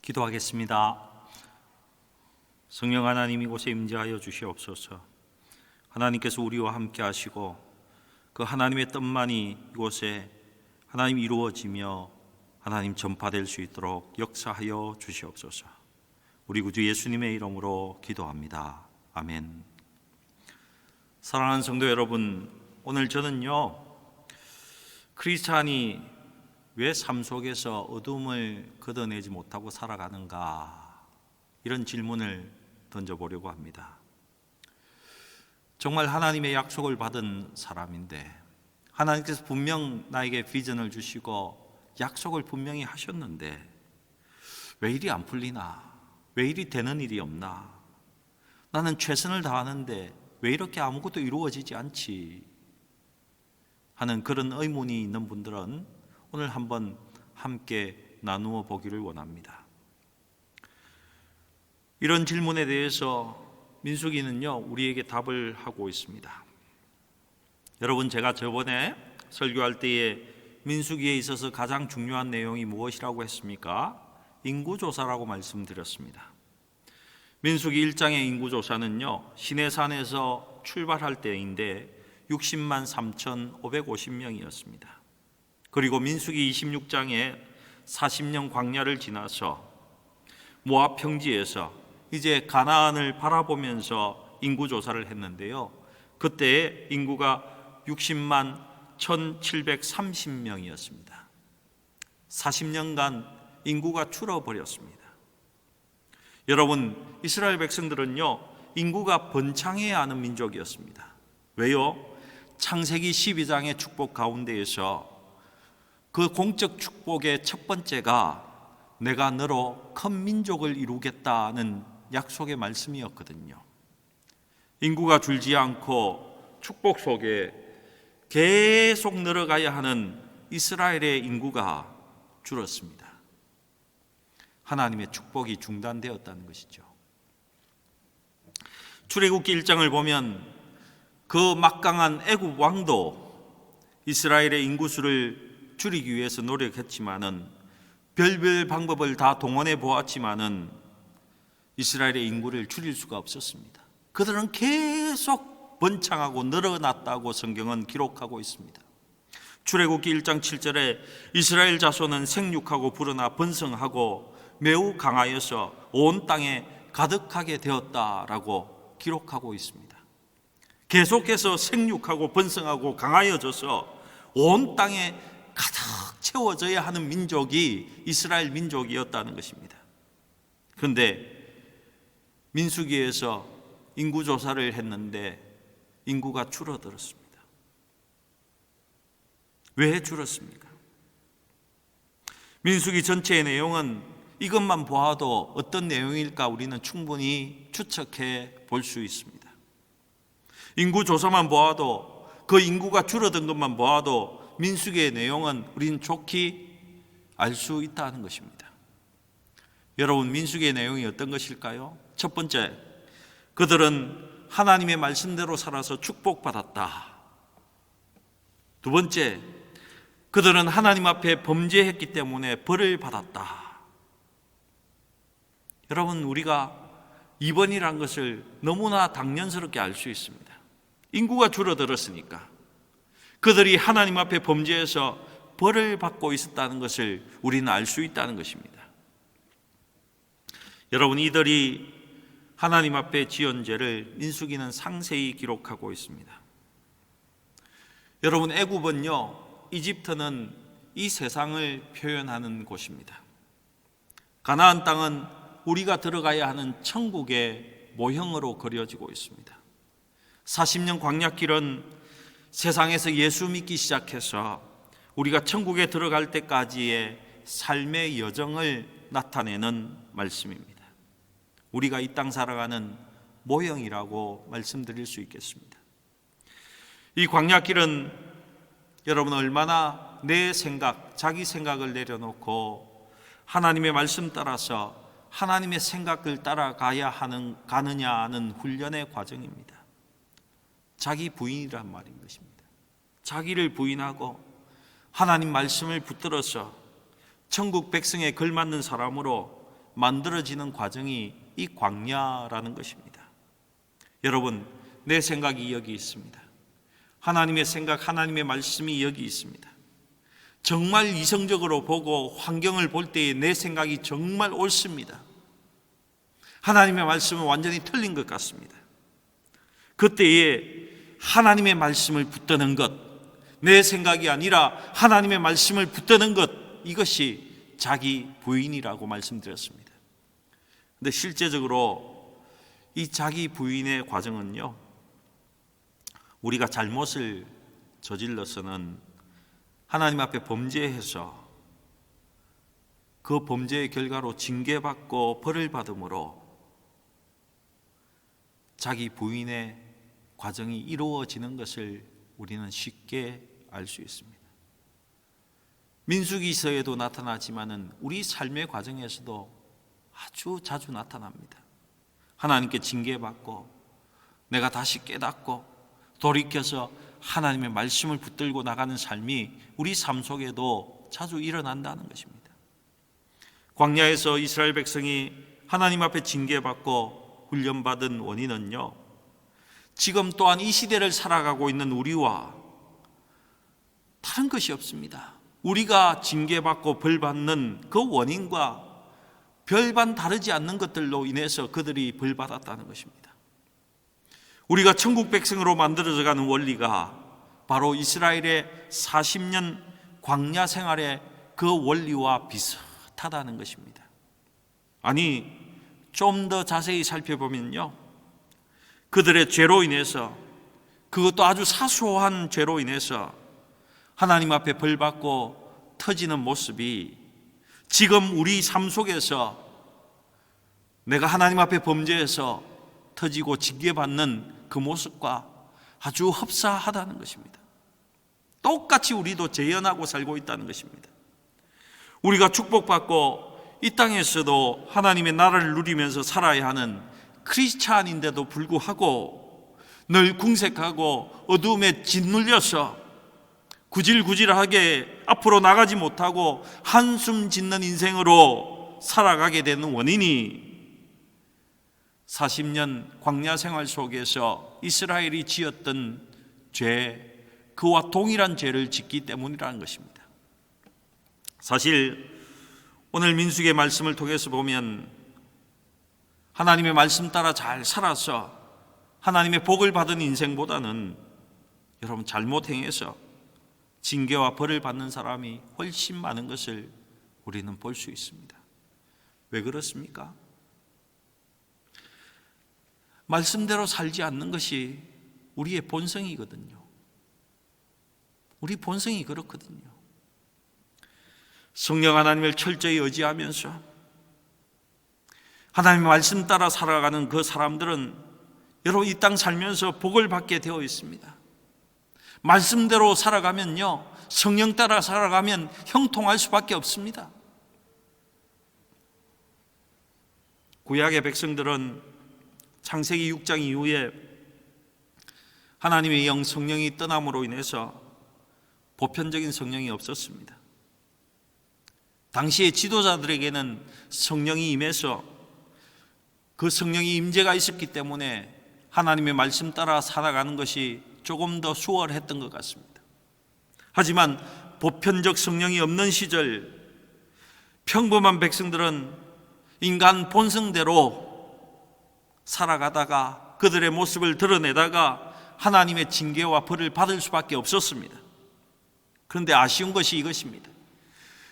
기도하겠습니다. 성령 하나님, 이곳에 임재하여 주시옵소서. 하나님께서 우리와 함께 하시고 그 하나님의 뜻만이 이곳에 하나님 이루어지며 하나님 전파될 수 있도록 역사하여 주시옵소서. 우리 구주 예수님의 이름으로 기도합니다. 아멘. 사랑하는 성도 여러분, 오늘 저는요, 크리스찬이 왜 삶 속에서 어둠을 걷어내지 못하고 살아가는가, 이런 질문을 던져보려고 합니다. 정말 하나님의 약속을 받은 사람인데, 하나님께서 분명 나에게 비전을 주시고 약속을 분명히 하셨는데 왜 일이 안 풀리나? 왜 일이 되는 일이 없나? 나는 최선을 다하는데 왜 이렇게 아무것도 이루어지지 않지? 하는 그런 의문이 있는 분들은 오늘 한번 함께 나누어 보기를 원합니다. 이런 질문에 대해서 민수기는요, 우리에게 답을 하고 있습니다. 여러분, 제가 저번에 설교할 때에 민수기에 있어서 가장 중요한 내용이 무엇이라고 했습니까? 인구조사라고 말씀드렸습니다. 민수기 1장의 인구조사는요, 시내산에서 출발할 때인데 60만 3,550명이었습니다. 그리고 민수기 26장에 40년 광야를 지나서 모압 평지에서 이제 가나안을 바라보면서 인구조사를 했는데요, 그때 인구가 60만 1,730명이었습니다. 40년간 인구가 줄어버렸습니다. 여러분, 이스라엘 백성들은요, 인구가 번창해야 하는 민족이었습니다. 왜요? 창세기 12장의 축복 가운데에서 그 공적 축복의 첫 번째가 내가 너로 큰 민족을 이루겠다는 약속의 말씀이었거든요. 인구가 줄지 않고 축복 속에 계속 늘어가야 하는 이스라엘의 인구가 줄었습니다. 하나님의 축복이 중단되었다는 것이죠. 출애굽기 1장을 보면 그 막강한 애굽 왕도 이스라엘의 인구수를 줄이기 위해서 노력했지만은, 별별 방법을 다 동원해 보았지만은 이스라엘의 인구를 줄일 수가 없었습니다. 그들은 계속 번창하고 늘어났다고 성경은 기록하고 있습니다. 출애굽기 1장 7절에 이스라엘 자손은 생육하고 불어나 번성하고 매우 강하여서 온 땅에 가득하게 되었다라고 기록하고 있습니다. 계속해서 생육하고 번성하고 강하여져서 온 땅에 가득 채워져야 하는 민족이 이스라엘 민족이었다는 것입니다. 그런데 민수기에서 인구조사를 했는데 인구가 줄어들었습니다. 왜 줄었습니까? 민수기 전체의 내용은 이것만 보아도 어떤 내용일까 우리는 충분히 추측해 볼 수 있습니다. 인구조사만 보아도, 그 인구가 줄어든 것만 보아도 민수기의 내용은 우리는 좋게 알 수 있다는 것입니다. 여러분, 민수기의 내용이 어떤 것일까요? 첫 번째, 그들은 하나님의 말씀대로 살아서 축복받았다. 두 번째, 그들은 하나님 앞에 범죄했기 때문에 벌을 받았다. 여러분, 우리가 2번이란 것을 너무나 당연스럽게 알 수 있습니다. 인구가 줄어들었으니까 그들이 하나님 앞에 범죄해서 벌을 받고 있었다는 것을 우리는 알 수 있다는 것입니다. 여러분, 이들이 하나님 앞에 지은 죄를 민수기는 상세히 기록하고 있습니다. 여러분, 애굽은요, 이집트는 이 세상을 표현하는 곳입니다. 가나안 땅은 우리가 들어가야 하는 천국의 모형으로 그려지고 있습니다. 40년 광야길은 세상에서 예수 믿기 시작해서 우리가 천국에 들어갈 때까지의 삶의 여정을 나타내는 말씀입니다. 우리가 이 땅 살아가는 모형이라고 말씀드릴 수 있겠습니다. 이 광야길은 여러분, 얼마나 내 생각, 자기 생각을 내려놓고 하나님의 말씀 따라서 하나님의 생각을 따라가야 가느냐는 훈련의 과정입니다. 자기 부인이란 말인 것입니다. 자기를 부인하고 하나님 말씀을 붙들어서 천국 백성에 걸맞는 사람으로 만들어지는 과정이 이 광야라는 것입니다. 여러분, 내 생각이 여기 있습니다. 하나님의 생각, 하나님의 말씀이 여기 있습니다. 정말 이성적으로 보고 환경을 볼 때에 내 생각이 정말 옳습니다. 하나님의 말씀은 완전히 틀린 것 같습니다. 그때에 하나님의 말씀을 붙드는 것, 내 생각이 아니라 하나님의 말씀을 붙드는 것, 이것이 자기 부인이라고 말씀드렸습니다. 근데 실제적으로 이 자기 부인의 과정은요, 우리가 잘못을 저질러서는 하나님 앞에 범죄해서 그 범죄의 결과로 징계받고 벌을 받음으로 자기 부인의 과정이 이루어지는 것을 우리는 쉽게 알 수 있습니다. 민수기서에도 나타나지만은 우리 삶의 과정에서도 아주 자주 나타납니다. 하나님께 징계받고 내가 다시 깨닫고 돌이켜서 하나님의 말씀을 붙들고 나가는 삶이 우리 삶 속에도 자주 일어난다는 것입니다. 광야에서 이스라엘 백성이 하나님 앞에 징계받고 훈련받은 원인은요, 지금 또한 이 시대를 살아가고 있는 우리와 다른 것이 없습니다. 우리가 징계받고 벌받는 그 원인과 별반 다르지 않는 것들로 인해서 그들이 벌받았다는 것입니다. 우리가 천국 백성으로 만들어져 가는 원리가 바로 이스라엘의 40년 광야 생활의 그 원리와 비슷하다는 것입니다. 아니, 좀 더 자세히 살펴보면요, 그들의 죄로 인해서, 그것도 아주 사소한 죄로 인해서 하나님 앞에 벌받고 터지는 모습이 지금 우리 삶 속에서 내가 하나님 앞에 범죄해서 터지고 징계받는 그 모습과 아주 흡사하다는 것입니다. 똑같이 우리도 재현하고 살고 있다는 것입니다. 우리가 축복받고 이 땅에서도 하나님의 나라를 누리면서 살아야 하는 크리스찬인데도 불구하고 늘 궁색하고 어두움에 짓눌려서 구질구질하게 앞으로 나가지 못하고 한숨 짓는 인생으로 살아가게 되는 원인이 40년 광야 생활 속에서 이스라엘이 지었던 죄, 그와 동일한 죄를 짓기 때문이라는 것입니다. 사실 오늘 민수기의 말씀을 통해서 보면 하나님의 말씀 따라 잘 살아서 하나님의 복을 받은 인생보다는 여러분 잘못 행해서 징계와 벌을 받는 사람이 훨씬 많은 것을 우리는 볼 수 있습니다. 왜 그렇습니까? 말씀대로 살지 않는 것이 우리의 본성이거든요. 우리 본성이 그렇거든요. 성령 하나님을 철저히 의지하면서 하나님의 말씀 따라 살아가는 그 사람들은 여러분 이 땅 살면서 복을 받게 되어 있습니다. 말씀대로 살아가면요, 성령 따라 살아가면 형통할 수밖에 없습니다. 구약의 백성들은 창세기 6장 이후에 하나님의 영 성령이 떠남으로 인해서 보편적인 성령이 없었습니다. 당시의 지도자들에게는 성령이 임해서 그 성령이 임재가 있었기 때문에 하나님의 말씀 따라 살아가는 것이 조금 더 수월했던 것 같습니다. 하지만 보편적 성령이 없는 시절 평범한 백성들은 인간 본성대로 살아가다가 그들의 모습을 드러내다가 하나님의 징계와 벌을 받을 수밖에 없었습니다. 그런데 아쉬운 것이 이것입니다.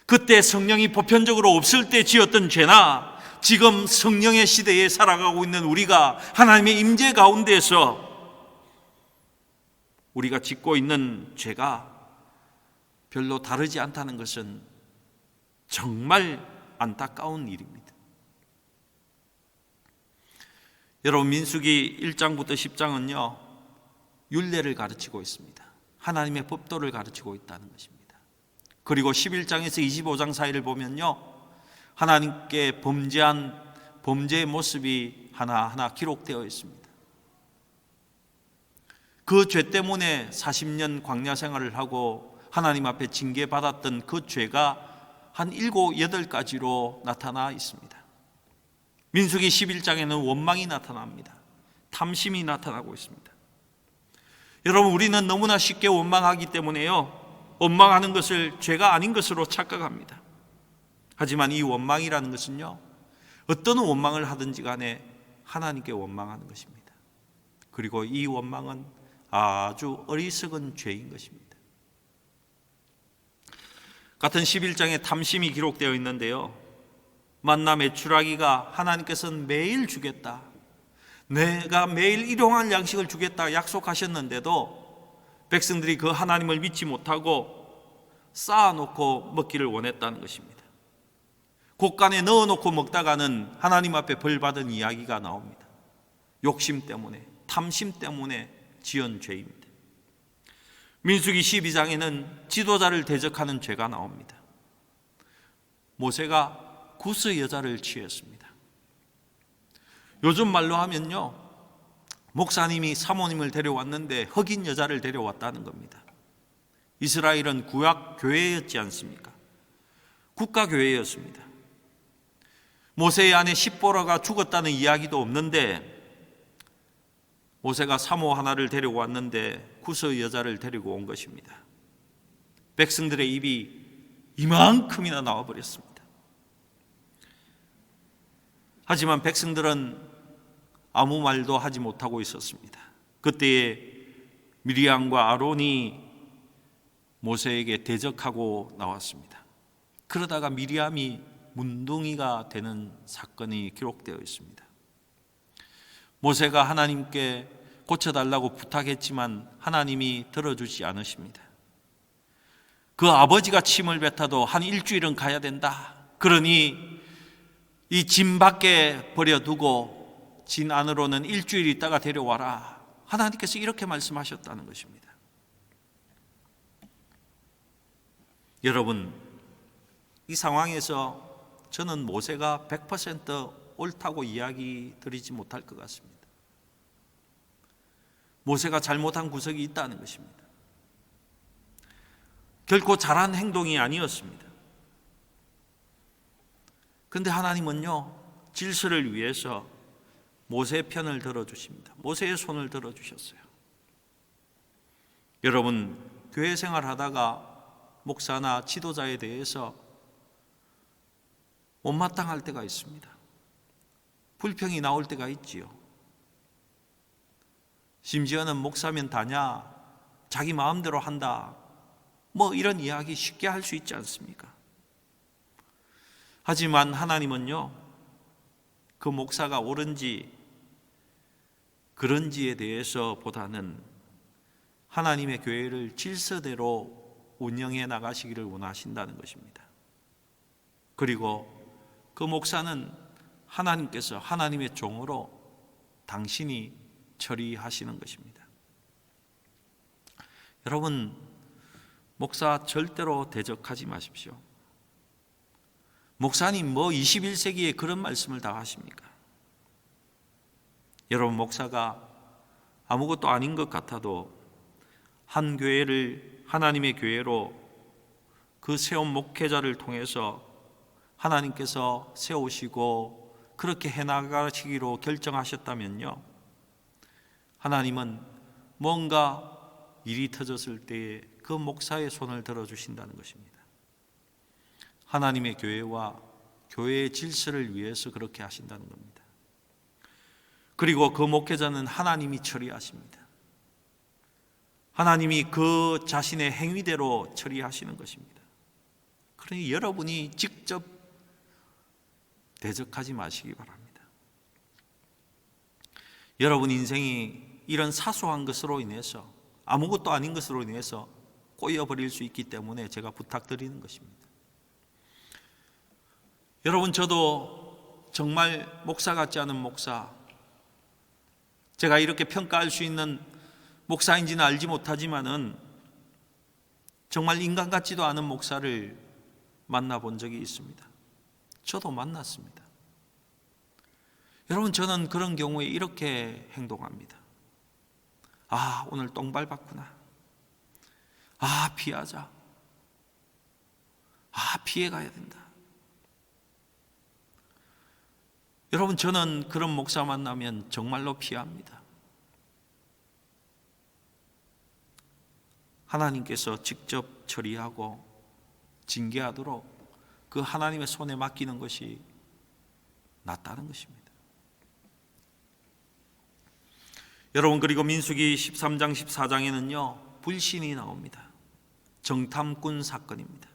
그때 성령이 보편적으로 없을 때 지었던 죄나 지금 성령의 시대에 살아가고 있는 우리가 하나님의 임재 가운데서 우리가 짓고 있는 죄가 별로 다르지 않다는 것은 정말 안타까운 일입니다. 여러분, 민수기 1장부터 10장은요 율례를 가르치고 있습니다. 하나님의 법도를 가르치고 있다는 것입니다. 그리고 11장에서 25장 사이를 보면요, 하나님께 범죄한 범죄의 모습이 하나하나 기록되어 있습니다. 그 죄 때문에 40년 광야 생활을 하고 하나님 앞에 징계받았던 그 죄가 한 7, 8가지로 나타나 있습니다. 민수기 11장에는 원망이 나타납니다. 탐심이 나타나고 있습니다. 여러분, 우리는 너무나 쉽게 원망하기 때문에요, 원망하는 것을 죄가 아닌 것으로 착각합니다. 하지만 이 원망이라는 것은요, 어떤 원망을 하든지 간에 하나님께 원망하는 것입니다. 그리고 이 원망은 아주 어리석은 죄인 것입니다. 같은 11장에 탐심이 기록되어 있는데요, 만나 메추라기가 하나님께서는 매일 주겠다, 내가 매일 일용할 양식을 주겠다 약속하셨는데도 백성들이 그 하나님을 믿지 못하고 쌓아놓고 먹기를 원했다는 것입니다. 곳간에 넣어놓고 먹다가는 하나님 앞에 벌받은 이야기가 나옵니다. 욕심 때문에, 탐심 때문에 지은 죄입니다. 민수기 12장에는 지도자를 대적하는 죄가 나옵니다. 모세가 구스 여자를 취했습니다. 요즘 말로 하면요, 목사님이 사모님을 데려왔는데 흑인 여자를 데려왔다는 겁니다. 이스라엘은 구약 교회였지 않습니까? 국가교회였습니다. 모세의 아내 십보라가 죽었다는 이야기도 없는데 모세가 사모 하나를 데리고 왔는데 구스 여자를 데리고 온 것입니다. 백성들의 입이 이만큼이나 나와버렸습니다. 하지만 백성들은 아무 말도 하지 못하고 있었습니다. 그때에 미리암과 아론이 모세에게 대적하고 나왔습니다. 그러다가 미리암이 문둥이가 되는 사건이 기록되어 있습니다. 모세가 하나님께 고쳐달라고 부탁했지만 하나님이 들어주지 않으십니다. 그 아버지가 침을 뱉어도 한 일주일은 가야 된다. 그러니 이 진 밖에 버려두고 진 안으로는 일주일 있다가 데려와라. 하나님께서 이렇게 말씀하셨다는 것입니다. 여러분, 이 상황에서 저는 모세가 100% 옳다고 이야기 드리지 못할 것 같습니다. 모세가 잘못한 구석이 있다는 것입니다. 결코 잘한 행동이 아니었습니다. 그런데 하나님은요, 질서를 위해서 모세의 편을 들어주십니다. 모세의 손을 들어주셨어요. 여러분, 교회 생활하다가 목사나 지도자에 대해서 못마땅할 때가 있습니다. 불평이 나올 때가 있지요. 심지어는 목사면 다냐, 자기 마음대로 한다, 뭐 이런 이야기 쉽게 할 수 있지 않습니까? 하지만 하나님은요, 그 목사가 옳은지 그런지에 대해서 보다는 하나님의 교회를 질서대로 운영해 나가시기를 원하신다는 것입니다. 그리고 그 목사는 하나님께서 하나님의 종으로 당신이 처리하시는 것입니다. 여러분, 목사 절대로 대적하지 마십시오. 목사님 뭐 21세기에 그런 말씀을 다 하십니까? 여러분, 목사가 아무것도 아닌 것 같아도 한 교회를 하나님의 교회로 그 세운 목회자를 통해서 하나님께서 세우시고 그렇게 해나가시기로 결정하셨다면요, 하나님은 뭔가 일이 터졌을 때에 그 목사의 손을 들어주신다는 것입니다. 하나님의 교회와 교회의 질서를 위해서 그렇게 하신다는 겁니다. 그리고 그 목회자는 하나님이 처리하십니다. 하나님이 그 자신의 행위대로 처리하시는 것입니다. 그러니 여러분이 직접 대적하지 마시기 바랍니다. 여러분 인생이 이런 사소한 것으로 인해서, 아무것도 아닌 것으로 인해서 꼬여버릴 수 있기 때문에 제가 부탁드리는 것입니다. 여러분, 저도 정말 목사 같지 않은 목사, 제가 이렇게 평가할 수 있는 목사인지는 알지 못하지만은 정말 인간 같지도 않은 목사를 만나본 적이 있습니다. 저도 만났습니다. 여러분, 저는 그런 경우에 이렇게 행동합니다. 아, 오늘 똥 밟았구나. 아, 피하자. 아, 피해가야 된다. 여러분, 저는 그런 목사 만나면 정말로 피합니다. 하나님께서 직접 처리하고 징계하도록 그 하나님의 손에 맡기는 것이 낫다는 것입니다. 여러분, 그리고 민수기 13장 14장에는요 불신이 나옵니다. 정탐꾼 사건입니다.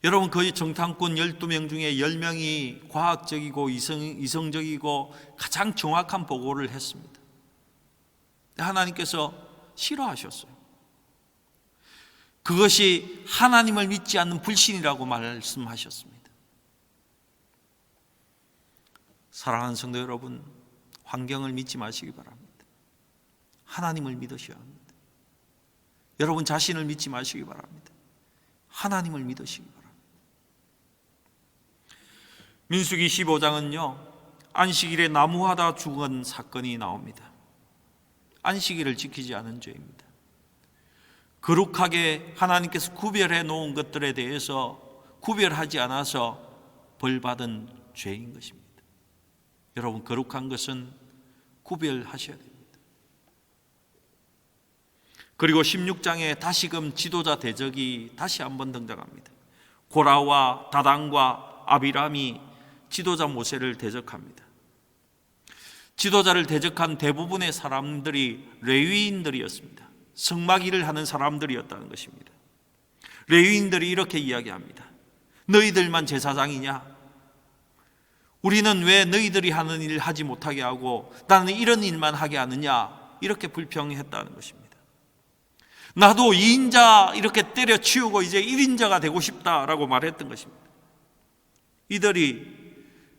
여러분, 그 정탐꾼 12명 중에 10명이 과학적이고 이성적이고 가장 정확한 보고를 했습니다. 하나님께서 싫어하셨어요. 그것이 하나님을 믿지 않는 불신이라고 말씀하셨습니다. 사랑하는 성도 여러분, 환경을 믿지 마시기 바랍니다. 하나님을 믿으셔야 합니다. 여러분 자신을 믿지 마시기 바랍니다. 하나님을 믿으시기 바랍니다. 민수기 15장은요 안식일에 나무하다 죽은 사건이 나옵니다. 안식일을 지키지 않은 죄입니다. 거룩하게 하나님께서 구별해 놓은 것들에 대해서 구별하지 않아서 벌받은 죄인 것입니다. 여러분, 거룩한 것은 구별하셔야 됩니다. 그리고 16장에 다시금 지도자 대적이 다시 한번 등장합니다. 고라와 다단과 아비람이 지도자 모세를 대적합니다. 지도자를 대적한 대부분의 사람들이 레위인들이었습니다. 성막 일을 하는 사람들이었다는 것입니다. 레위인들이 이렇게 이야기합니다. 너희들만 제사장이냐? 우리는 왜 너희들이 하는 일을 하지 못하게 하고 나는 이런 일만 하게 하느냐? 이렇게 불평했다는 것입니다. 나도 2인자 이렇게 때려치우고 이제 1인자가 되고 싶다라고 말했던 것입니다. 이들이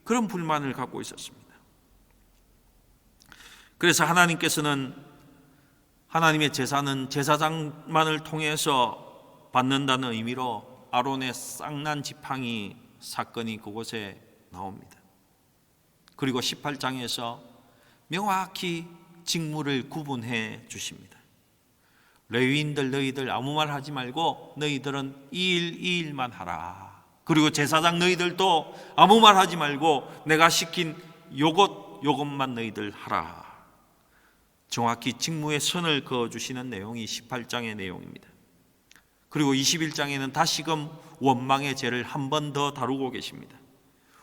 그런 불만을 갖고 있었습니다. 그래서 하나님께서는 하나님의 제사는 제사장만을 통해서 받는다는 의미로 아론의 쌍난 지팡이 사건이 그곳에 나옵니다. 그리고 18장에서 명확히 직무를 구분해 주십니다. 레위인들 너희들 아무 말 하지 말고 너희들은 이 일만 하라. 그리고 제사장 너희들도 아무 말 하지 말고 내가 시킨 요것만 너희들 하라. 정확히 직무의 선을 그어주시는 내용이 18장의 내용입니다. 그리고 21장에는 다시금 원망의 죄를 한 번 더 다루고 계십니다.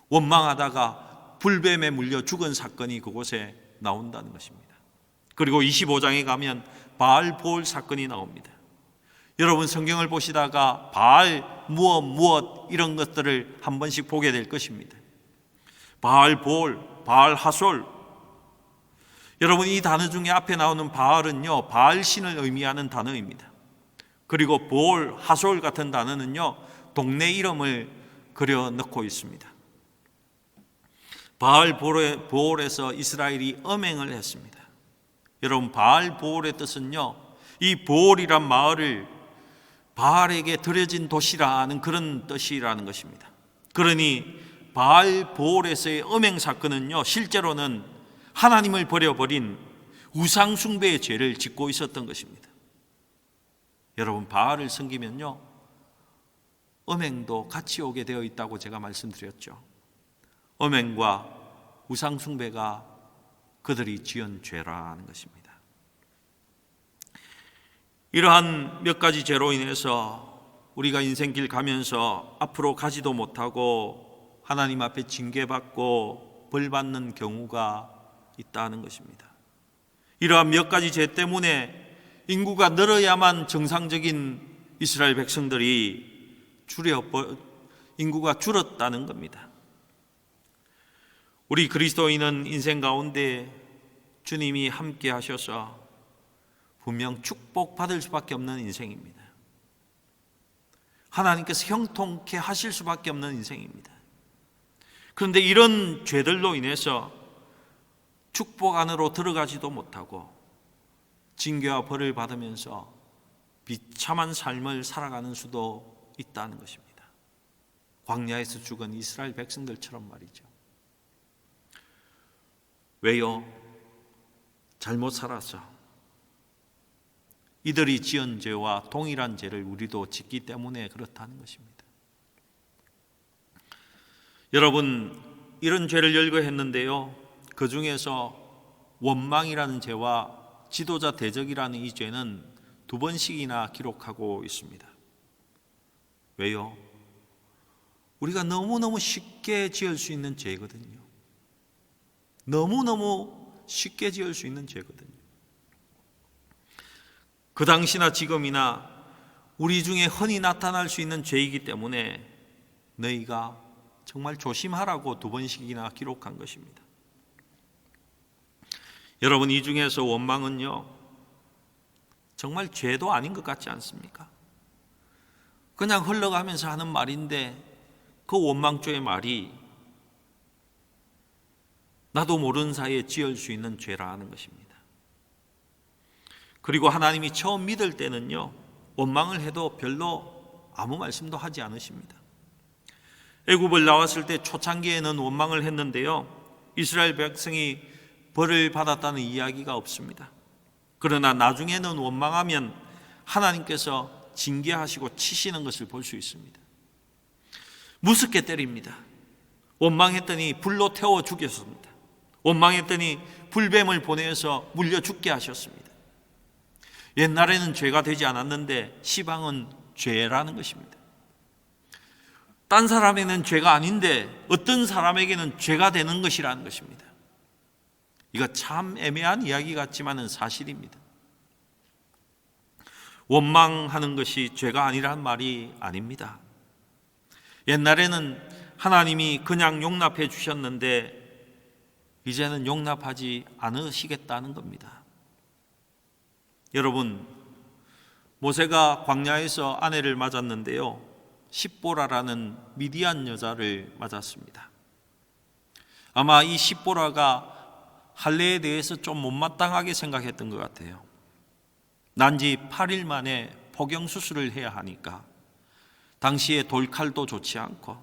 원망하다가 불뱀에 물려 죽은 사건이 그곳에 나온다는 것입니다. 그리고 25장에 가면 바알-보올 사건이 나옵니다. 여러분, 성경을 보시다가 바알 무엇 이런 것들을 한 번씩 보게 될 것입니다. 바알-보올, 바알-하솔. 여러분, 이 단어 중에 앞에 나오는 바알은요 바알신을 의미하는 단어입니다. 그리고 보올, 하솔 같은 단어는요 동네 이름을 그려 넣고 있습니다. 바알-보올에서 이스라엘이 음행을 했습니다. 여러분, 바알-보올의 뜻은요 이 보올이란 마을을 바알에게 드려진 도시라는 그런 뜻이라는 것입니다. 그러니 바알-보올에서의 음행 사건은요 실제로는 하나님을 버려버린 우상 숭배의 죄를 짓고 있었던 것입니다. 여러분, 바알을 섬기면요 음행도 같이 오게 되어 있다고 제가 말씀드렸죠. 음행과 우상 숭배가 그들이 지은 죄라는 것입니다. 이러한 몇 가지 죄로 인해서 우리가 인생길 가면서 앞으로 가지도 못하고 하나님 앞에 징계받고 벌받는 경우가 있다는 것입니다. 이러한 몇 가지 죄 때문에 인구가 늘어야만 정상적인 이스라엘 백성들이 인구가 줄었다는 겁니다. 우리 그리스도인은 인생 가운데 주님이 함께 하셔서 분명 축복받을 수밖에 없는 인생입니다. 하나님께서 형통케 하실 수밖에 없는 인생입니다. 그런데 이런 죄들로 인해서 축복 안으로 들어가지도 못하고 징계와 벌을 받으면서 비참한 삶을 살아가는 수도 있다는 것입니다. 광야에서 죽은 이스라엘 백성들처럼 말이죠. 왜요? 잘못 살아서 이들이 지은 죄와 동일한 죄를 우리도 짓기 때문에 그렇다는 것입니다. 여러분, 이런 죄를 열거했는데요, 그 중에서 원망이라는 죄와 지도자 대적이라는 이 죄는 2번씩이나 기록하고 있습니다. 왜요? 우리가 너무너무 쉽게 지을 수 있는 죄거든요. 너무너무 쉽게 지을 수 있는 죄거든요. 그 당시나 지금이나 우리 중에 흔히 나타날 수 있는 죄이기 때문에 너희가 정말 조심하라고 2번씩이나 기록한 것입니다. 여러분, 이 중에서 원망은요, 정말 죄도 아닌 것 같지 않습니까? 그냥 흘러가면서 하는 말인데 그 원망조의 말이 나도 모르는 사이에 지을 수 있는 죄라는 것입니다. 그리고 하나님이 처음 믿을 때는요, 원망을 해도 별로 아무 말씀도 하지 않으십니다. 애굽을 나왔을 때 초창기에는 원망을 했는데요, 이스라엘 백성이 벌을 받았다는 이야기가 없습니다. 그러나 나중에는 원망하면 하나님께서 징계하시고 치시는 것을 볼 수 있습니다. 무섭게 때립니다. 원망했더니 불로 태워 죽였습니다. 원망했더니 불뱀을 보내서 물려 죽게 하셨습니다. 옛날에는 죄가 되지 않았는데 시방은 죄라는 것입니다. 딴 사람에는 죄가 아닌데 어떤 사람에게는 죄가 되는 것이라는 것입니다. 이거 참 애매한 이야기 같지만은 사실입니다. 원망하는 것이 죄가 아니란 말이 아닙니다. 옛날에는 하나님이 그냥 용납해 주셨는데 이제는 용납하지 않으시겠다는 겁니다. 여러분, 모세가 광야에서 아내를 맞았는데요, 십보라라는 미디안 여자를 맞았습니다. 아마 이 십보라가 할례에 대해서 좀 못마땅하게 생각했던 것 같아요. 난지 8일 만에 포경 수술을 해야 하니까 당시에 돌칼도 좋지 않고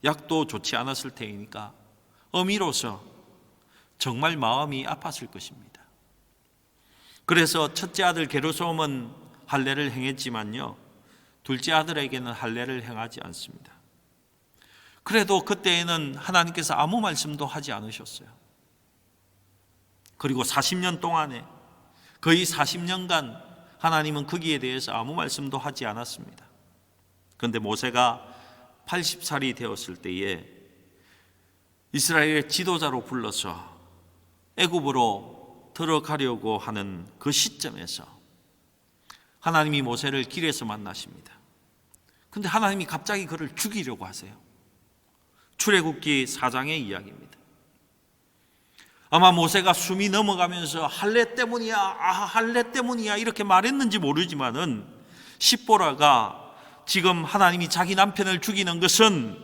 약도 좋지 않았을 테니까 어미로서 정말 마음이 아팠을 것입니다. 그래서 첫째 아들 게르솜은 할례를 행했지만요, 둘째 아들에게는 할례를 행하지 않습니다. 그래도 그때에는 하나님께서 아무 말씀도 하지 않으셨어요. 그리고 40년 동안에 거의 40년간 하나님은 거기에 대해서 아무 말씀도 하지 않았습니다. 그런데 모세가 80살이 되었을 때에 이스라엘의 지도자로 불러서 애굽으로 들어가려고 하는 그 시점에서 하나님이 모세를 길에서 만나십니다. 그런데 하나님이 갑자기 그를 죽이려고 하세요. 출애굽기 4장의 이야기입니다. 아마 모세가 숨이 넘어가면서 할례 때문이야, 할례 때문이야 이렇게 말했는지 모르지만은 십보라가 지금 하나님이 자기 남편을 죽이는 것은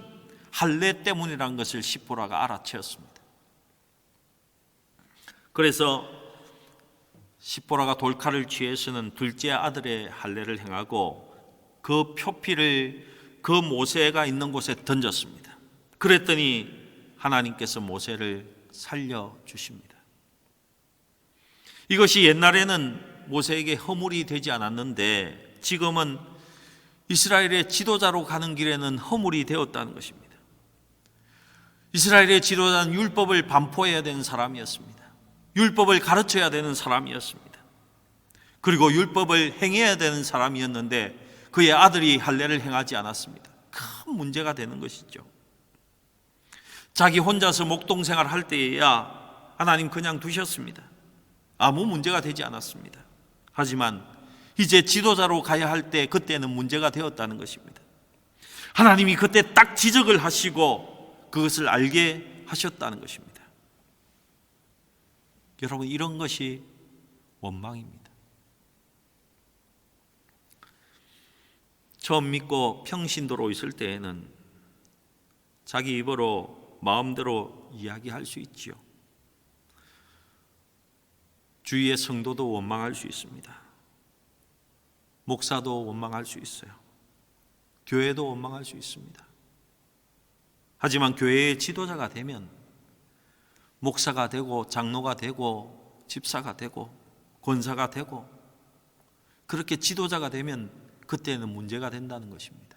할례 때문이라는 것을 십보라가 알아채었습니다. 그래서 십보라가 돌칼을 취해서는 둘째 아들의 할례를 행하고 그 표피를 그 모세가 있는 곳에 던졌습니다. 그랬더니 하나님께서 모세를 살려주십니다. 이것이 옛날에는 모세에게 허물이 되지 않았는데 지금은 이스라엘의 지도자로 가는 길에는 허물이 되었다는 것입니다. 이스라엘의 지도자는 율법을 반포해야 되는 사람이었습니다. 율법을 가르쳐야 되는 사람이었습니다. 그리고 율법을 행해야 되는 사람이었는데 그의 아들이 할례를 행하지 않았습니다. 큰 문제가 되는 것이죠. 자기 혼자서 목동생활 할 때에야 하나님 그냥 두셨습니다. 아무 문제가 되지 않았습니다. 하지만 이제 지도자로 가야 할 때 그때는 문제가 되었다는 것입니다. 하나님이 그때 딱 지적을 하시고 그것을 알게 하셨다는 것입니다. 여러분, 이런 것이 원망입니다. 처음 믿고 평신도로 있을 때에는 자기 입으로 마음대로 이야기할 수 있지요. 주위의 성도도 원망할 수 있습니다. 목사도 원망할 수 있어요. 교회도 원망할 수 있습니다. 하지만 교회의 지도자가 되면 목사가 되고 장로가 되고 집사가 되고 권사가 되고 그렇게 지도자가 되면 그때는 문제가 된다는 것입니다.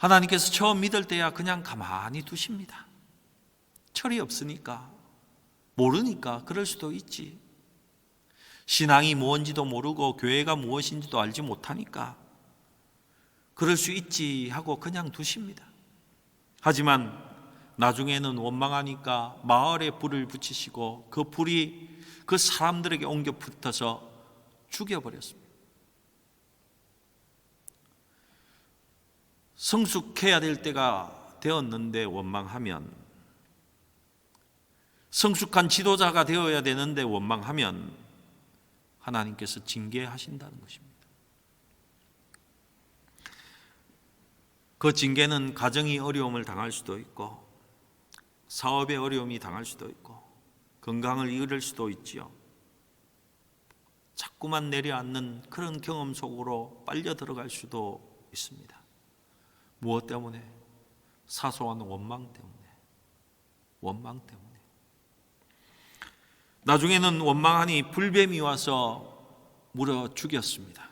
하나님께서 처음 믿을 때야 그냥 가만히 두십니다. 철이 없으니까, 모르니까 그럴 수도 있지. 신앙이 뭔지도 모르고 교회가 무엇인지도 알지 못하니까 그럴 수 있지 하고 그냥 두십니다. 하지만 나중에는 원망하니까 마을에 불을 붙이시고 그 불이 그 사람들에게 옮겨 붙어서 죽여버렸습니다. 성숙해야 될 때가 되었는데 원망하면, 성숙한 지도자가 되어야 되는데 원망하면 하나님께서 징계하신다는 것입니다. 그 징계는 가정이 어려움을 당할 수도 있고, 사업에 어려움이 당할 수도 있고, 건강을 잃을 수도 있지요. 자꾸만 내려앉는 그런 경험 속으로 빨려 들어갈 수도 있습니다. 무엇 때문에? 사소한 원망 때문에. 원망 때문에. 나중에는 원망하니 불뱀이 와서 물어 죽였습니다.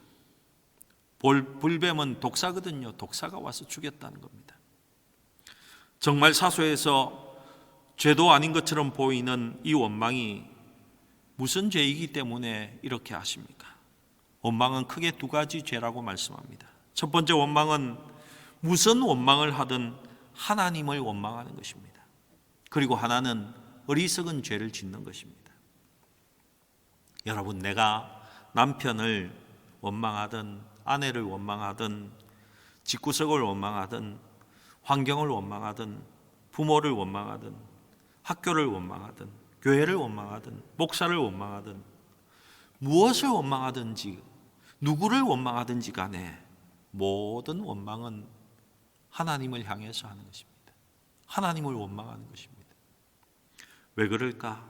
불뱀은 독사거든요. 독사가 와서 죽였다는 겁니다. 정말 사소해서 죄도 아닌 것처럼 보이는 이 원망이 무슨 죄이기 때문에 이렇게 하십니까? 원망은 크게 두 가지 죄라고 말씀합니다. 첫 번째 원망은 무슨 원망을 하든 하나님을 원망하는 것입니다. 그리고 하나는 어리석은 죄를 짓는 것입니다. 여러분, 내가 남편을 원망하든 아내를 원망하든 집구석을 원망하든 환경을 원망하든 부모를 원망하든 학교를 원망하든 교회를 원망하든 목사를 원망하든 무엇을 원망하든지 누구를 원망하든지 간에 모든 원망은 하나님을 향해서 하는 것입니다. 하나님을 원망하는 것입니다. 왜 그럴까?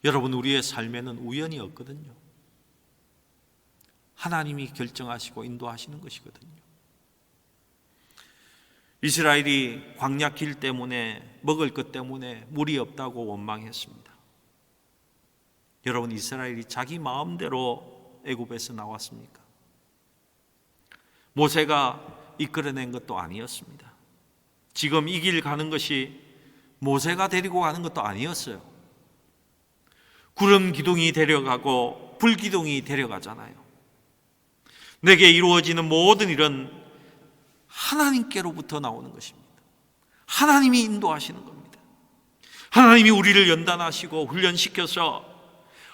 여러분, 우리의 삶에는 우연이 없거든요. 하나님이 결정하시고 인도하시는 것이거든요. 이스라엘이 광야 길 때문에, 먹을 것 때문에 물이 없다고 원망했습니다. 여러분, 이스라엘이 자기 마음대로 애굽에서 나왔습니까? 모세가 이끌어낸 것도 아니었습니다. 지금 이 길 가는 것이 모세가 데리고 가는 것도 아니었어요. 구름 기둥이 데려가고 불 기둥이 데려가잖아요. 내게 이루어지는 모든 일은 하나님께로부터 나오는 것입니다. 하나님이 인도하시는 겁니다. 하나님이 우리를 연단하시고 훈련시켜서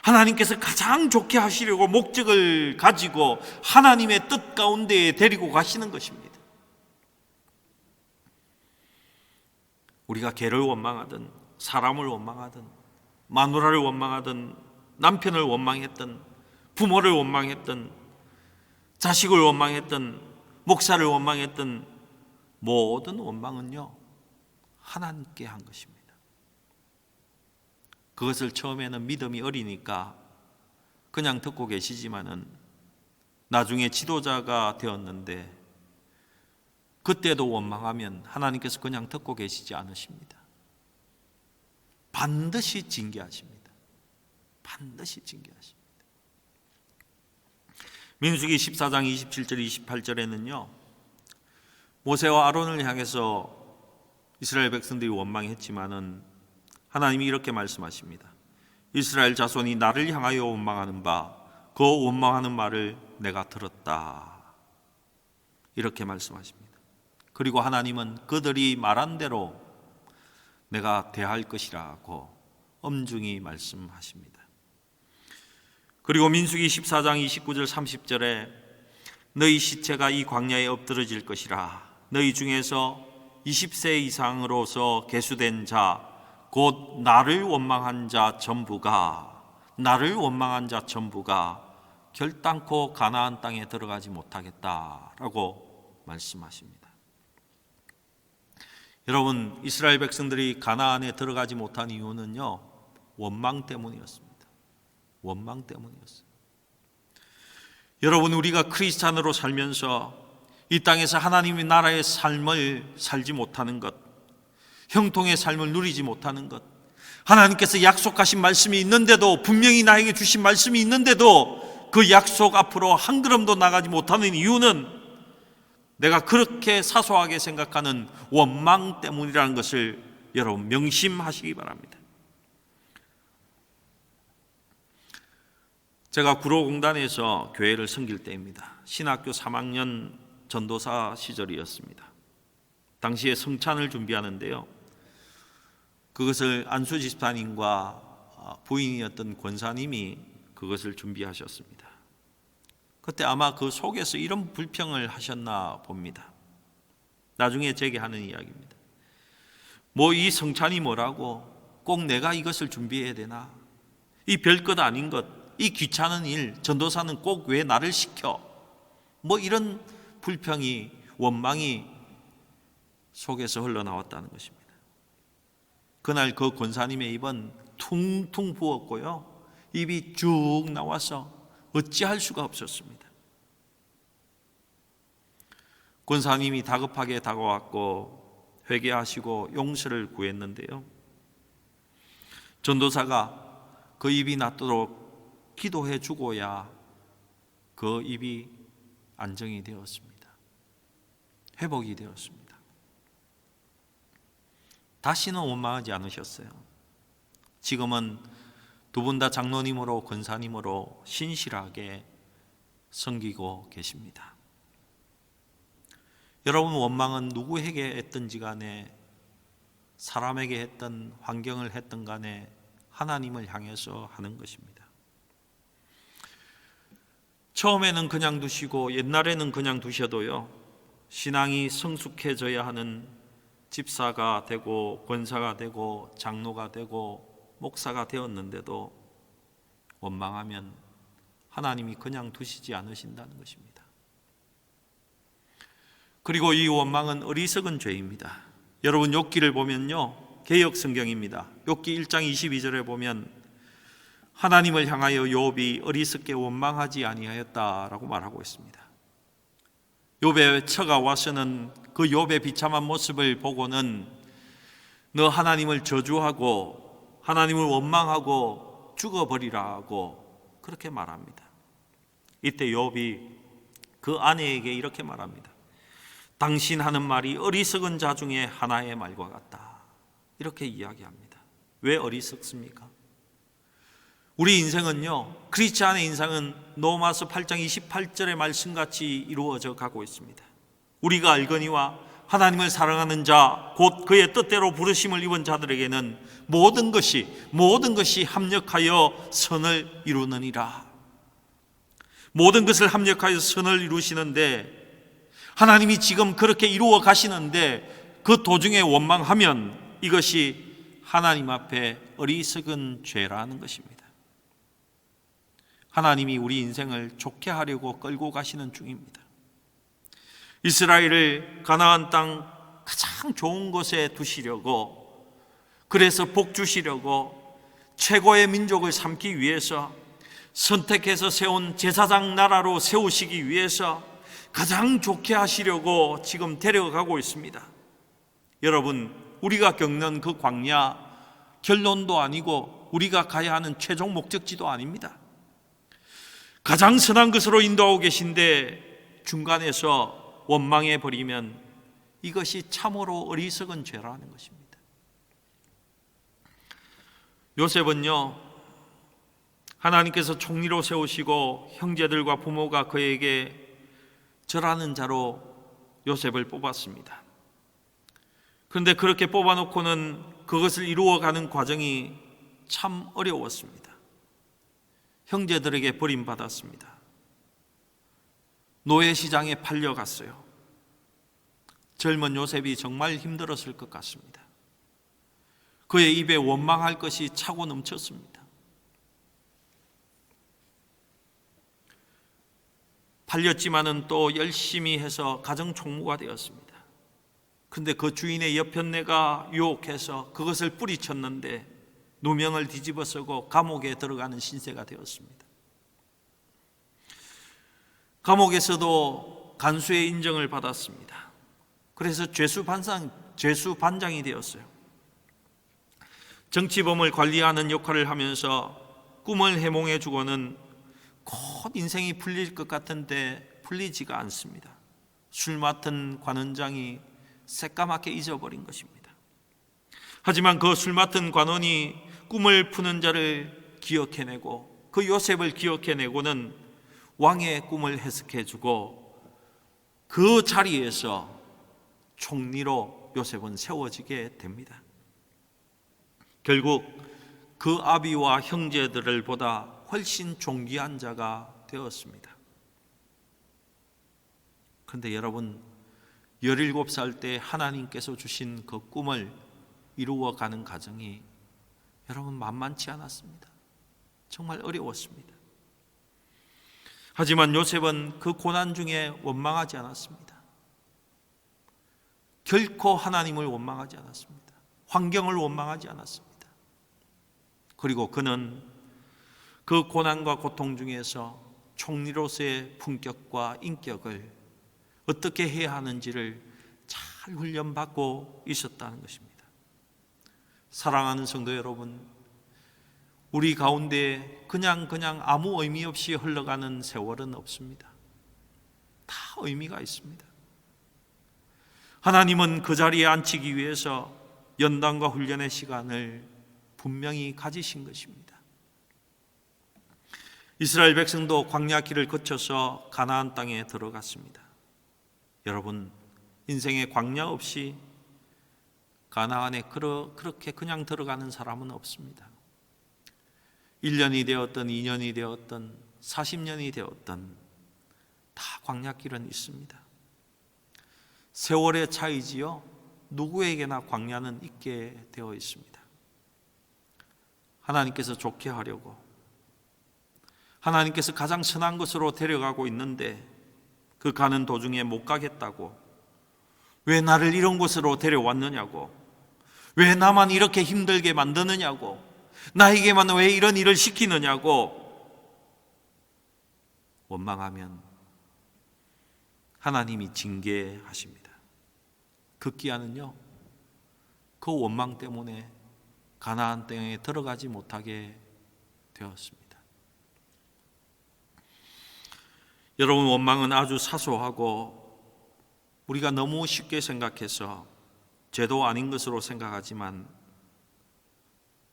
하나님께서 가장 좋게 하시려고 목적을 가지고 하나님의 뜻 가운데에 데리고 가시는 것입니다. 우리가 개를 원망하든 사람을 원망하든 마누라를 원망하든 남편을 원망했든 부모를 원망했든 자식을 원망했든 목사를 원망했든 모든 원망은요, 하나님께 한 것입니다. 그것을 처음에는 믿음이 어리니까 그냥 듣고 계시지만은 나중에 지도자가 되었는데 그때도 원망하면 하나님께서 그냥 듣고 계시지 않으십니다. 반드시 징계하십니다. 반드시 징계하십니다. 민수기 14장 27절 28절에는요, 모세와 아론을 향해서 이스라엘 백성들이 원망했지만은 하나님이 이렇게 말씀하십니다. 이스라엘 자손이 나를 향하여 원망하는 바 그 원망하는 말을 내가 들었다. 이렇게 말씀하십니다. 그리고 하나님은 그들이 말한 대로 내가 대할 것이라고 엄중히 말씀하십니다. 그리고 민수기 14장 29절 30절에 너희 시체가 이 광야에 엎드러질 것이라. 너희 중에서 20세 이상으로서 계수된 자 곧 나를 원망한 자 전부가 결단코 가나안 땅에 들어가지 못하겠다라고 말씀하십니다. 여러분, 이스라엘 백성들이 가나안에 들어가지 못한 이유는요, 원망 때문이었습니다. 원망 때문이었어요. 여러분, 우리가 크리스찬으로 살면서 이 땅에서 하나님의 나라의 삶을 살지 못하는 것, 형통의 삶을 누리지 못하는 것, 하나님께서 약속하신 말씀이 있는데도, 분명히 나에게 주신 말씀이 있는데도 그 약속 앞으로 한 걸음도 나가지 못하는 이유는 내가 그렇게 사소하게 생각하는 원망 때문이라는 것을 여러분 명심하시기 바랍니다. 제가 구로공단에서 교회를 섬길 때입니다. 신학교 3학년 전도사 시절이었습니다. 당시에 성찬을 준비하는데요, 그것을 안수 집사님과 부인이었던 권사님이 그것을 준비하셨습니다. 그때 아마 그 속에서 이런 불평을 하셨나 봅니다. 나중에 제게 하는 이야기입니다. 뭐 이 성찬이 뭐라고 꼭 내가 이것을 준비해야 되나? 이 별것 아닌 것, 이 귀찮은 일, 전도사는 꼭 왜 나를 시켜? 뭐 이런 불평이, 원망이 속에서 흘러나왔다는 것입니다. 그날 그 권사님의 입은 퉁퉁 부었고요, 입이 쭉 나와서 어찌할 수가 없었습니다. 권사님이 다급하게 다가왔고 회개하시고 용서를 구했는데요, 전도사가 그 입이 낫도록 기도해 주고야 그 입이 안정이 되었습니다. 회복이 되었습니다. 다시는 원망하지 않으셨어요. 지금은 두 분 다 장로님으로 권사님으로 신실하게 섬기고 계십니다. 여러분, 원망은 누구에게 했든지 간에, 사람에게 했든 환경을 했든 간에 하나님을 향해서 하는 것입니다. 처음에는 그냥 두시고 옛날에는 그냥 두셔도요, 신앙이 성숙해져야 하는 집사가 되고 권사가 되고 장로가 되고 목사가 되었는데도 원망하면 하나님이 그냥 두시지 않으신다는 것입니다. 그리고 이 원망은 어리석은 죄입니다. 여러분, 욥기를 보면요, 개역 성경입니다. 욥기 1장 22절에 보면 하나님을 향하여 욥이 어리석게 원망하지 아니하였다라고 말하고 있습니다. 욥의 처가 와서는 그 욥의 비참한 모습을 보고는 너 하나님을 저주하고 하나님을 원망하고 죽어버리라고 그렇게 말합니다. 이때 욥이 그 아내에게 이렇게 말합니다. 당신 하는 말이 어리석은 자 중에 하나의 말과 같다. 이렇게 이야기합니다. 왜 어리석습니까? 우리 인생은요, 크리스찬의 인생은 로마서 8장 28절의 말씀같이 이루어져 가고 있습니다. 우리가 알거니와 하나님을 사랑하는 자, 곧 그의 뜻대로 부르심을 입은 자들에게는 모든 것이 합력하여 선을 이루느니라. 모든 것을 합력하여 선을 이루시는데, 하나님이 지금 그렇게 이루어 가시는데 그 도중에 원망하면 이것이 하나님 앞에 어리석은 죄라는 것입니다. 하나님이 우리 인생을 좋게 하려고 끌고 가시는 중입니다. 이스라엘을 가나안 땅 가장 좋은 곳에 두시려고, 그래서 복 주시려고 최고의 민족을 삼기 위해서 선택해서 세운 제사장 나라로 세우시기 위해서 가장 좋게 하시려고 지금 데려가고 있습니다. 여러분, 우리가 겪는 그 광야 결론도 아니고 우리가 가야 하는 최종 목적지도 아닙니다. 가장 선한 것으로 인도하고 계신데 중간에서 원망해 버리면 이것이 참으로 어리석은 죄라는 것입니다. 요셉은요, 하나님께서 총리로 세우시고 형제들과 부모가 그에게 절하는 자로 요셉을 뽑았습니다. 그런데 그렇게 뽑아놓고는 그것을 이루어가는 과정이 참 어려웠습니다. 형제들에게 버림받았습니다. 노예시장에 팔려갔어요. 젊은 요셉이 정말 힘들었을 것 같습니다. 그의 입에 원망할 것이 차고 넘쳤습니다. 팔렸지만은 또 열심히 해서 가정 총무가 되었습니다. 그런데 그 주인의 여편네가 유혹해서 그것을 뿌리쳤는데 누명을 뒤집어쓰고 감옥에 들어가는 신세가 되었습니다. 감옥에서도 간수의 인정을 받았습니다. 그래서 죄수반장이 되었어요. 정치범을 관리하는 역할을 하면서 꿈을 해몽해 주고는 곧 인생이 풀릴 것 같은데 풀리지가 않습니다. 술 맡은 관원장이 새까맣게 잊어버린 것입니다. 하지만 그 술 맡은 관원이 꿈을 푸는 자를 기억해내고 그 요셉을 기억해내고는 왕의 꿈을 해석해주고 그 자리에서 총리로 요셉은 세워지게 됩니다. 결국 그 아비와 형제들을 보다 훨씬 존귀한 자가 되었습니다. 그런데 여러분, 17살 때 하나님께서 주신 그 꿈을 이루어가는 과정이 여러분 만만치 않았습니다. 정말 어려웠습니다. 하지만 요셉은 그 고난 중에 원망하지 않았습니다. 결코 하나님을 원망하지 않았습니다. 환경을 원망하지 않았습니다. 그리고 그는 그 고난과 고통 중에서 총리로서의 품격과 인격을 어떻게 해야 하는지를 잘 훈련받고 있었다는 것입니다. 사랑하는 성도 여러분, 우리 가운데 그냥 아무 의미 없이 흘러가는 세월은 없습니다. 다 의미가 있습니다. 하나님은 그 자리에 앉히기 위해서 연단과 훈련의 시간을 분명히 가지신 것입니다. 이스라엘 백성도 광야길을 거쳐서 가나안 땅에 들어갔습니다. 여러분, 인생에 광야 없이 가나안에 그렇게 그냥 들어가는 사람은 없습니다. 1년이 되었든 2년이 되었든 40년이 되었든 다 광야길은 있습니다. 세월의 차이지요. 누구에게나 광야는 있게 되어 있습니다. 하나님께서 좋게 하려고 하나님께서 가장 선한 곳으로 데려가고 있는데 그 가는 도중에 못 가겠다고, 왜 나를 이런 곳으로 데려왔느냐고, 왜 나만 이렇게 힘들게 만드느냐고, 나에게만 왜 이런 일을 시키느냐고 원망하면 하나님이 징계하십니다. 급기야는요, 그 원망 때문에 가나안 땅에 들어가지 못하게 되었습니다. 여러분, 원망은 아주 사소하고 우리가 너무 쉽게 생각해서 죄도 아닌 것으로 생각하지만,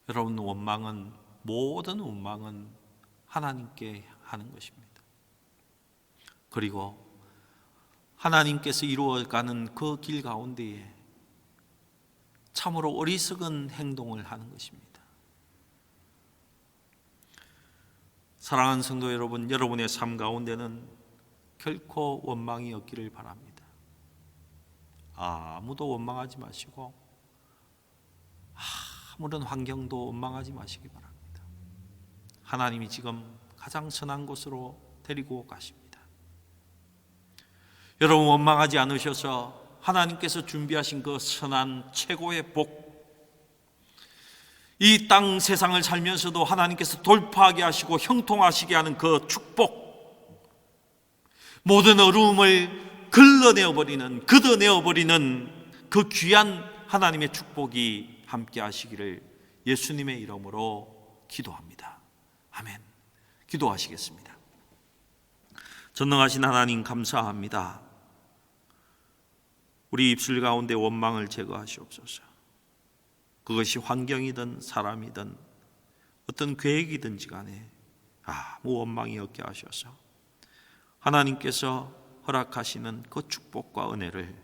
여러분, 모든 원망은 하나님께 하는 것입니다. 그리고 하나님께서 이루어가는 그 길 가운데에 참으로 어리석은 행동을 하는 것입니다. 사랑하는 성도 여러분, 여러분의 삶 가운데는 결코 원망이 없기를 바랍니다. 아무도 원망하지 마시고 아무런 환경도 원망하지 마시기 바랍니다. 하나님이 지금 가장 선한 곳으로 데리고 가십니다. 여러분, 원망하지 않으셔서 하나님께서 준비하신 그 선한 최고의 복, 이 땅 세상을 살면서도 하나님께서 돌파하게 하시고 형통하시게 하는 그 축복, 모든 어려움을 걷어내어버리는 그 귀한 하나님의 축복이 함께 하시기를 예수님의 이름으로 기도합니다. 아멘. 기도하시겠습니다. 전능하신 하나님, 감사합니다. 우리 입술 가운데 원망을 제거하시옵소서. 그것이 환경이든 사람이든 어떤 계획이든지 간에 아무 원망이 없게 하셔서 하나님께서 허락하시는 그 축복과 은혜를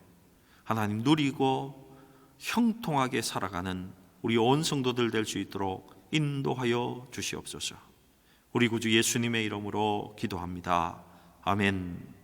하나님 누리고 형통하게 살아가는 우리 온 성도들 될 수 있도록 인도하여 주시옵소서. 우리 구주 예수님의 이름으로 기도합니다. 아멘.